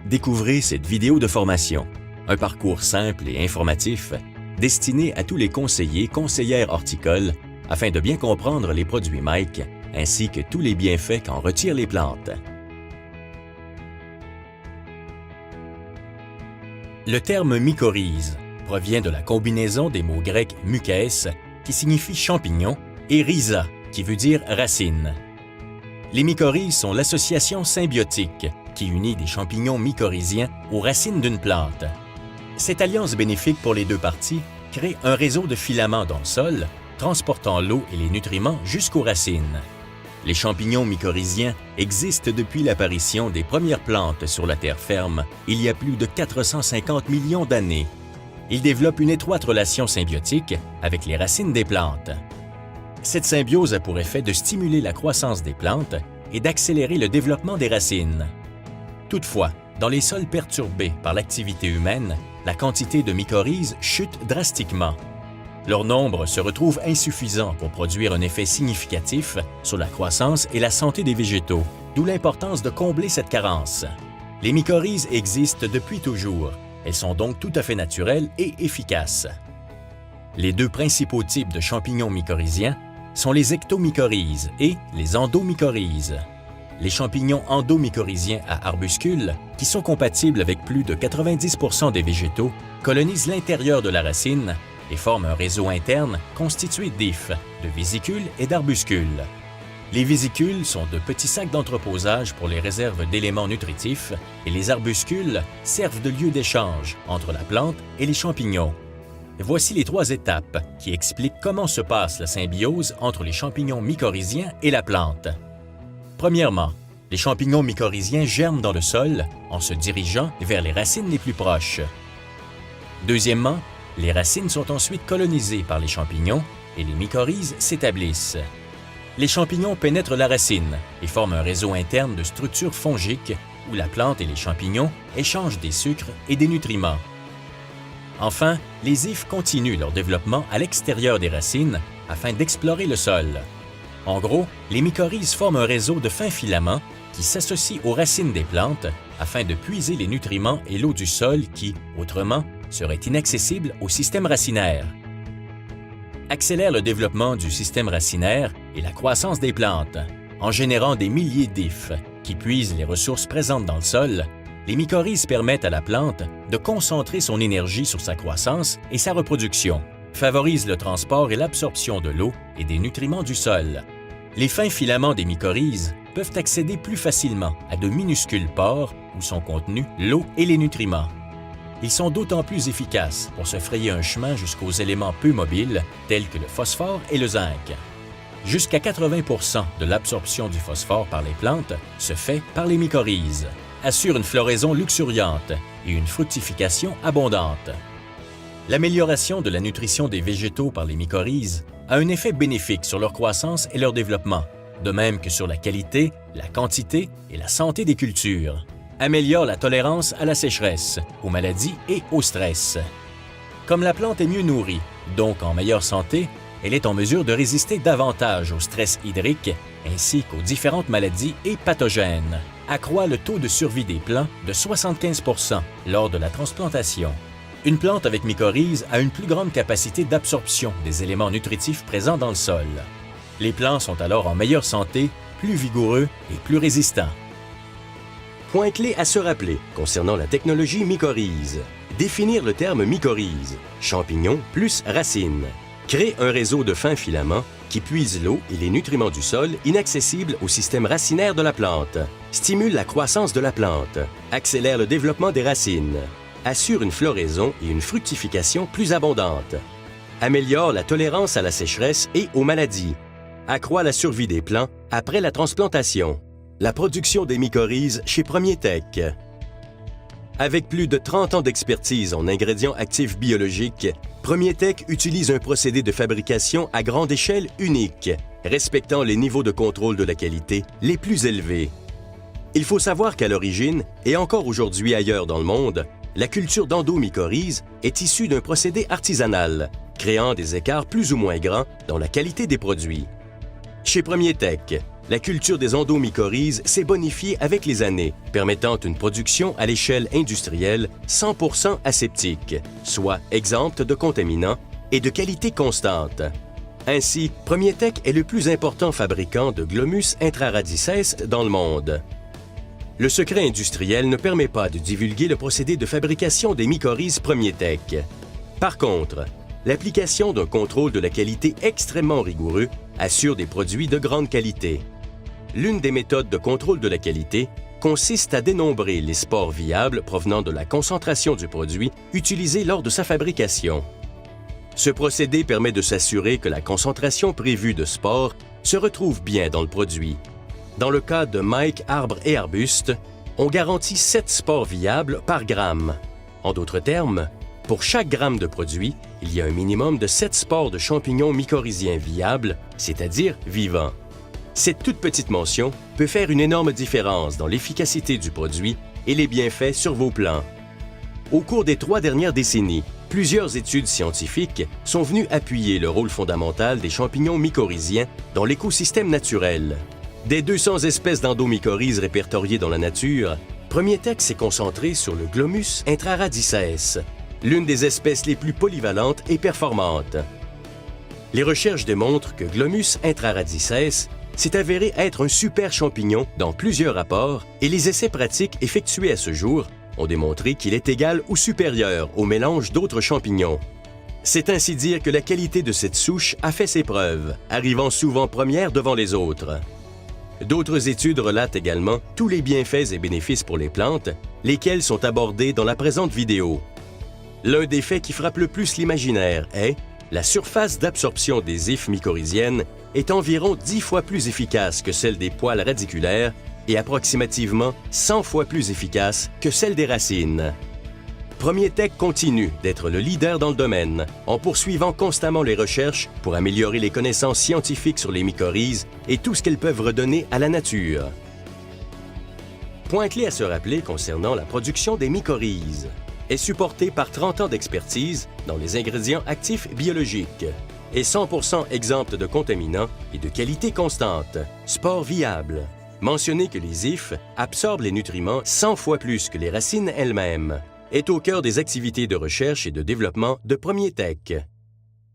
Découvrez cette vidéo de formation, un parcours simple et informatif destiné à tous les conseillères horticoles afin de bien comprendre les produits Mike ainsi que tous les bienfaits qu'en retirent les plantes. Le terme mycorhize provient de la combinaison des mots grecs mukès, qui signifie champignon, et rhiza, qui veut dire racine. Les mycorhizes sont l'association symbiotique qui unit des champignons mycorhiziens aux racines d'une plante. Cette alliance bénéfique pour les deux parties crée un réseau de filaments dans le sol, transportant l'eau et les nutriments jusqu'aux racines. Les champignons mycorhiziens existent depuis l'apparition des premières plantes sur la terre ferme, il y a plus de 450 millions d'années. Ils développent une étroite relation symbiotique avec les racines des plantes. Cette symbiose a pour effet de stimuler la croissance des plantes et d'accélérer le développement des racines. Toutefois, dans les sols perturbés par l'activité humaine, la quantité de mycorhizes chute drastiquement. Leur nombre se retrouve insuffisant pour produire un effet significatif sur la croissance et la santé des végétaux, d'où l'importance de combler cette carence. Les mycorhizes existent depuis toujours. Elles sont donc tout à fait naturelles et efficaces. Les deux principaux types de champignons mycorhiziens sont les ectomycorhizes et les endomycorhizes. Les champignons endomycorhiziens à arbuscules, qui sont compatibles avec plus de 90% des végétaux, colonisent l'intérieur de la racine et forment un réseau interne constitué d'hyphes, de vésicules et d'arbuscules. Les vésicules sont de petits sacs d'entreposage pour les réserves d'éléments nutritifs et les arbuscules servent de lieu d'échange entre la plante et les champignons. Voici les 3 étapes qui expliquent comment se passe la symbiose entre les champignons mycorhiziens et la plante. Premièrement, les champignons mycorhiziens germent dans le sol en se dirigeant vers les racines les plus proches. Deuxièmement, les racines sont ensuite colonisées par les champignons et les mycorhizes s'établissent. Les champignons pénètrent la racine et forment un réseau interne de structures fongiques où la plante et les champignons échangent des sucres et des nutriments. Enfin, les hyphes continuent leur développement à l'extérieur des racines afin d'explorer le sol. En gros, les mycorhizes forment un réseau de fins filaments qui s'associent aux racines des plantes afin de puiser les nutriments et l'eau du sol qui, autrement, seraient inaccessibles au système racinaire. Accélère le développement du système racinaire et la croissance des plantes. En générant des milliers d'hyphes qui puisent les ressources présentes dans le sol, les mycorhizes permettent à la plante de concentrer son énergie sur sa croissance et sa reproduction, favorisent le transport et l'absorption de l'eau et des nutriments du sol. Les fins filaments des mycorhizes peuvent accéder plus facilement à de minuscules pores où sont contenus l'eau et les nutriments. Ils sont d'autant plus efficaces pour se frayer un chemin jusqu'aux éléments peu mobiles tels que le phosphore et le zinc. Jusqu'à 80% de l'absorption du phosphore par les plantes se fait par les mycorhizes, assure une floraison luxuriante et une fructification abondante. L'amélioration de la nutrition des végétaux par les mycorhizes a un effet bénéfique sur leur croissance et leur développement, de même que sur la qualité, la quantité et la santé des cultures. Améliore la tolérance à la sécheresse, aux maladies et au stress. Comme la plante est mieux nourrie, donc en meilleure santé, elle est en mesure de résister davantage au stress hydrique ainsi qu'aux différentes maladies et pathogènes. Accroît le taux de survie des plants de 75% lors de la transplantation. Une plante avec mycorhizes a une plus grande capacité d'absorption des éléments nutritifs présents dans le sol. Les plants sont alors en meilleure santé, plus vigoureux et plus résistants. Point clé à se rappeler concernant la technologie mycorhize. Définir le terme mycorhize, champignon plus racine. Crée un réseau de fins filaments qui puisent l'eau et les nutriments du sol inaccessibles au système racinaire de la plante. Stimule la croissance de la plante. Accélère le développement des racines. Assure une floraison et une fructification plus abondantes. Améliore la tolérance à la sécheresse et aux maladies. Accroît la survie des plants après la transplantation. La production des mycorhizes chez Premier Tech. Avec plus de 30 ans d'expertise en ingrédients actifs biologiques, Premier Tech utilise un procédé de fabrication à grande échelle unique, respectant les niveaux de contrôle de la qualité les plus élevés. Il faut savoir qu'à l'origine, et encore aujourd'hui ailleurs dans le monde, la culture d'endomycorhize est issue d'un procédé artisanal, créant des écarts plus ou moins grands dans la qualité des produits. Chez Premier Tech, la culture des endomycorhizes s'est bonifiée avec les années, permettant une production à l'échelle industrielle 100% aseptique, soit exempte de contaminants et de qualité constante. Ainsi, Premier Tech est le plus important fabricant de Glomus intraradices dans le monde. Le secret industriel ne permet pas de divulguer le procédé de fabrication des mycorhizes Premier Tech. Par contre, l'application d'un contrôle de la qualité extrêmement rigoureux assure des produits de grande qualité. L'une des méthodes de contrôle de la qualité consiste à dénombrer les spores viables provenant de la concentration du produit utilisé lors de sa fabrication. Ce procédé permet de s'assurer que la concentration prévue de spores se retrouve bien dans le produit. Dans le cas de Mike, arbre et arbuste, on garantit 7 spores viables par gramme. En d'autres termes, pour chaque gramme de produit, il y a un minimum de 7 spores de champignons mycorhiziens viables, c'est-à-dire vivants. Cette toute petite mention peut faire une énorme différence dans l'efficacité du produit et les bienfaits sur vos plants. Au cours des 3 dernières décennies, plusieurs études scientifiques sont venues appuyer le rôle fondamental des champignons mycorhiziens dans l'écosystème naturel. Des 200 espèces d'endomycorhizes répertoriées dans la nature, Premier Tech s'est concentré sur le Glomus intraradices, l'une des espèces les plus polyvalentes et performantes. Les recherches démontrent que Glomus intraradices s'est avéré être un super champignon dans plusieurs rapports et les essais pratiques effectués à ce jour ont démontré qu'il est égal ou supérieur au mélange d'autres champignons. C'est ainsi dire que la qualité de cette souche a fait ses preuves, arrivant souvent première devant les autres. D'autres études relatent également tous les bienfaits et bénéfices pour les plantes, lesquels sont abordés dans la présente vidéo. L'un des faits qui frappe le plus l'imaginaire est la surface d'absorption des hyphes mycorhiziennes est environ 10 fois plus efficace que celle des poils radiculaires et approximativement 100 fois plus efficace que celle des racines. Premier Tech continue d'être le leader dans le domaine, en poursuivant constamment les recherches pour améliorer les connaissances scientifiques sur les mycorhizes et tout ce qu'elles peuvent redonner à la nature. Point clé à se rappeler concernant la production des mycorhizes est supporté par 30 ans d'expertise dans les ingrédients actifs biologiques, est 100% exempte de contaminants et de qualité constante, spores viables. Mentionnez que les hyphes absorbent les nutriments 100 fois plus que les racines elles-mêmes, est au cœur des activités de recherche et de développement de Premier Tech.